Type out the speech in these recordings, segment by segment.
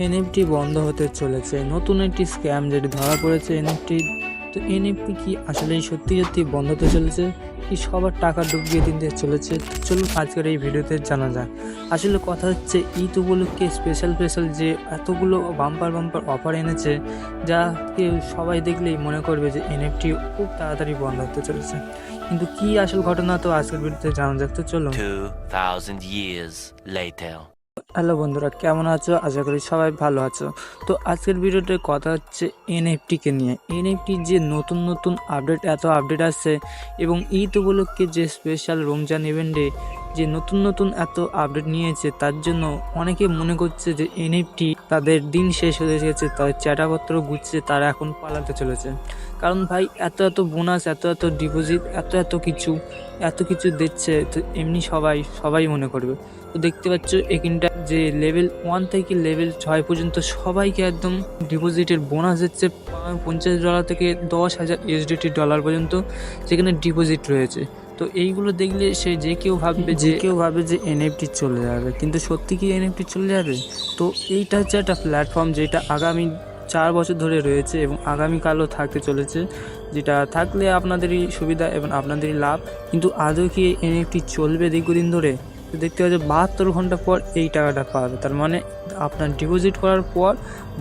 NFT বন্ধ হতে চলেছে, নতুন একটি স্ক্যাম যেটি ধরা পড়েছে এনএফটি। তো এনএফটি কি আসলেই সত্যি সত্যি বন্ধ হতে চলেছে, কি সবার টাকা ডুবিয়ে দিতে চলেছে? তো চলুন আজকের এই ভিডিওতে জানা যাক। আসলে কথা হচ্ছে ঈদ উপলক্ষে স্পেশাল যে এতগুলো বাম্পার অফার এনেছে, যা কেউ সবাই দেখলেই মনে করবে যে এনএফটি খুব তাড়াতাড়ি বন্ধ হতে চলেছে। কিন্তু কি আসল ঘটনা, তো আজকের ভিডিওতে জানা যাক। তো চলুন। 2000 years later. হ্যালো বন্ধুরা, কেমন আছো? আশা করি সবাই ভালো আছো। তো আজকের ভিডিওতে কথা হচ্ছে এনএফটিকে নিয়ে। এনএফটি যে নতুন এত আপডেট আসছে, এবং ঈদ উপলক্ষে যে স্পেশাল রমজান ইভেন্টে যে নতুন এত আপডেট নিয়েছে, তার জন্য অনেকে মনে করছে যে এনএফটি তাদের দিন শেষ হয়ে গেছে, তাদের চ্যাটাপত্র গুছছে, তারা এখন পালাতে চলেছে। কারণ ভাই এত বোনাস, এত ডিপোজিট, এত কিছু দিচ্ছে, তো এমনি সবাই মনে করবে। তো দেখতে পাচ্ছ এখানটা যে লেভেল 1 থেকে লেভেল 6 পর্যন্ত সবাইকে একদম ডিপোজিটের বোনাস দিচ্ছে। $50 থেকে 10,000 USDT পর্যন্ত যেখানে ডিপোজিট রয়েছে। তো এইগুলো দেখলে যে কেউ ভাববে যে এনএফটি চলে যাবে, কিন্তু সত্যি কি এনএফটি চলে যাবে? তো এইটা হচ্ছে একটা প্ল্যাটফর্ম যেটা আগামী 4 বছর ধরে রয়েছে এবং আগামীকালও থাকতে চলেছে, যেটা থাকলে আপনাদেরই সুবিধা এবং আপনাদেরই লাভ। কিন্তু আদৌ কি এনএফটি চলবে দীর্ঘদিন ধরে? তো দেখতে পাচ্ছি 72 ঘন্টা পর এই টাকাটা পাবে। তার মানে আপনার ডিপোজিট করার পর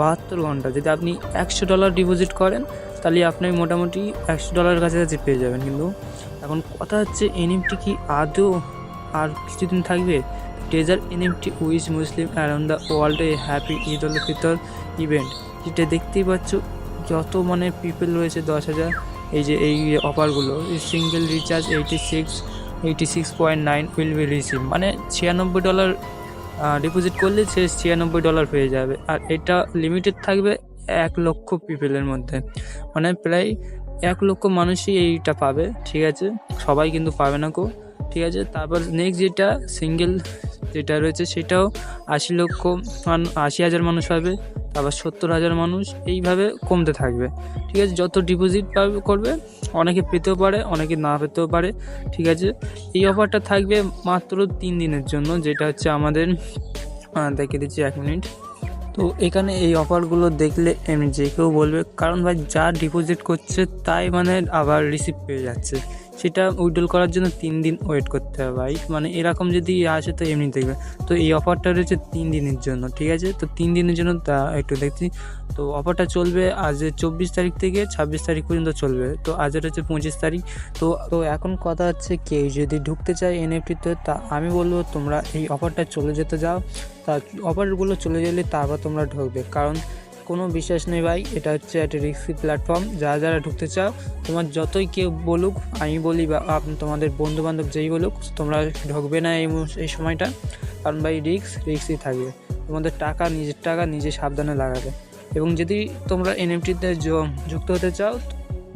72 ঘন্টা যদি আপনি $100 ডিপোজিট করেন, তাহলে আপনি মোটামুটি $100 কাছাকাছি পেয়ে যাবেন। কিন্তু এখন কথা হচ্ছে এনএফটি কি আদৌ আর কিছুদিন থাকবে? Treasure NFT which Muslim around the world a happy Eid ul Fitr event, যেটা দেখতেই পাচ্ছ যত পিপল রয়েছে 10,000। এই অফারগুলো, single recharge 86.9 will be receive, মানে $96 ডিপোজিট করলে সে $96 পেয়ে যাবে। আর এটা লিমিটেড থাকবে 1 লক্ষ পিপলের মধ্যে, মানে প্রায় 1 লক্ষ মানুষই এইটা পাবে। ঠিক আছে, সবাই কিন্তু পাবে না কো। ঠিক আছে, তারপর নেক্সট যেটা সিঙ্গেল যেটা রয়েছে, সেটাও 80,000 মানুষ পাবে। তারপর 70,000 মানুষ, এইভাবে কমতে থাকবে। ঠিক আছে, যত ডিপোজিট করবে অনেকে পেতেও পারে, অনেকে না পেতেও পারে। ঠিক আছে, এই অফারটা থাকবে মাত্র 3 দিনের জন্য, যেটা হচ্ছে আমাদের দেখে দিচ্ছি 1 মিনিট। তো এখানে এই অফারগুলো দেখলে এমনি যে কেউ বলবে, কারণ ভাই যা ডিপোজিট করছে তাই আবার রিসিভ পেয়ে যাচ্ছে, সেটা উইথড্রল করার জন্য 3 দিন ওয়েট করতে হবে ভাই। মানে এরকম যদি আসে তো এমনি দেখবে। তো এই অফারটা রয়েছে 3 দিনের জন্য। ঠিক আছে, তো 3 দিনের জন্য তা একটু দেখছি। তো অফারটা চলবে আজ 24 তারিখ থেকে 26 তারিখ পর্যন্ত চলবে। তো আজের হচ্ছে 25 তারিখ। তো এখন কথা হচ্ছে কেউ যদি ঢুকতে চায় এনএফটিতে, তা আমি বলবো তোমরা এই অফারটা চলে যেতে যাও। তা অফারগুলো চলে গেলে তারপর তোমরা ঢুকবে, কারণ কোনো বিশ্বাস নেই ভাই, এটা হচ্ছে একটা রিস্কি প্ল্যাটফর্ম। যারা ঢুকতে চাও, তোমার যতই কেউ বলুক, আমি বলি বা তোমাদের বন্ধুবান্ধব যেই বলুক, তোমরা ঢুকবে না এই সময়টা। কারণ ভাই রিস্কই থাকবে। তোমাদের নিজের টাকা নিজে সাবধানে লাগাবে। এবং যদি তোমরা এনএফটিতে যুক্ত হতে চাও,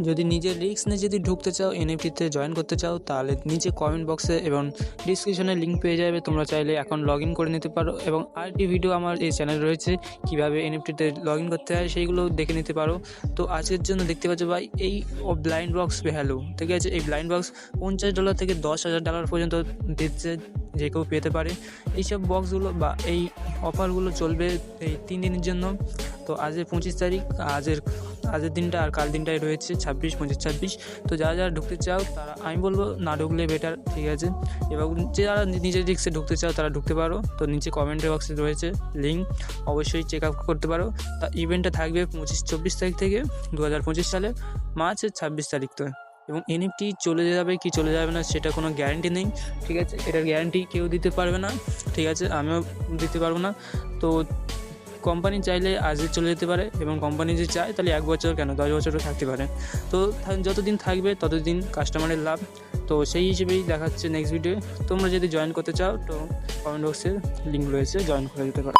যদি নিজের রিস্ক নিয়ে যদি ঢুকতে চাও, এনএফটিতে জয়েন করতে চাও, তাহলে নিচে কমেন্ট বক্সে এবং ডিসক্রিপশনে লিঙ্ক পেয়ে যাবে। তোমরা চাইলে এখন লগ ইন করে নিতে পারো, এবং আরেকটি ভিডিও আমার এই চ্যানেল রয়েছে কীভাবে এনএফটিতে লগ ইন করতে হয়, সেইগুলো দেখে নিতে পারো। তো আজকের জন্য দেখতে পাচ্ছ ভাই এই ব্লাইন্ড বক্স ভ্যালু, ঠিক আছে, এই ব্লাইন্ড বক্স $50 থেকে $10,000 পর্যন্ত দিচ্ছে, যে কেউ পেতে পারে। এইসব বক্সগুলো বা এই অফারগুলো চলবে এই 3 দিনের জন্য। তো আজ 25 তারিখ, আজের দিনটা আর কাল দিনটাই রয়েছে 26, 25, 26। তো যারা ঢুকতে চাও তারা, আমি বলবো না ঢুকলে বেটার। ঠিক আছে, এবার যারা নিজের রিস্কে ঢুকতে চাও তারা ঢুকতে পারো। তো নিচে কমেন্টের বক্সে রয়েছে লিঙ্ক, অবশ্যই চেক আউট করতে পারো। তা ইভেন্টটা থাকবে 24 তারিখ থেকে 2025 সালে মার্চের 26 তারিখ। তো এবং এনএফটি চলে যাবে কি চলে যাবে না সেটা কোনো গ্যারান্টি নেই। ঠিক আছে, এটার গ্যারান্টি কেউ দিতে পারবে না। ঠিক আছে, আমিও দিতে পারবো না। তো কোম্পানি চাইলে আজকে চলে যেতে পারে, এবং কোম্পানি যদি চায় তাহলে 1 বছর কেন 10 বছরও থাকতে পারে। তো যতদিন থাকবে ততদিন কাস্টমারের লাভ। তো সেই হিসেবেই দেখাচ্ছে নেক্সট ভিডিও। তোমরা যদি জয়েন করতে চাও তো কমেন্ট বক্সে লিঙ্ক রয়েছে, জয়েন করে দিতে পারো।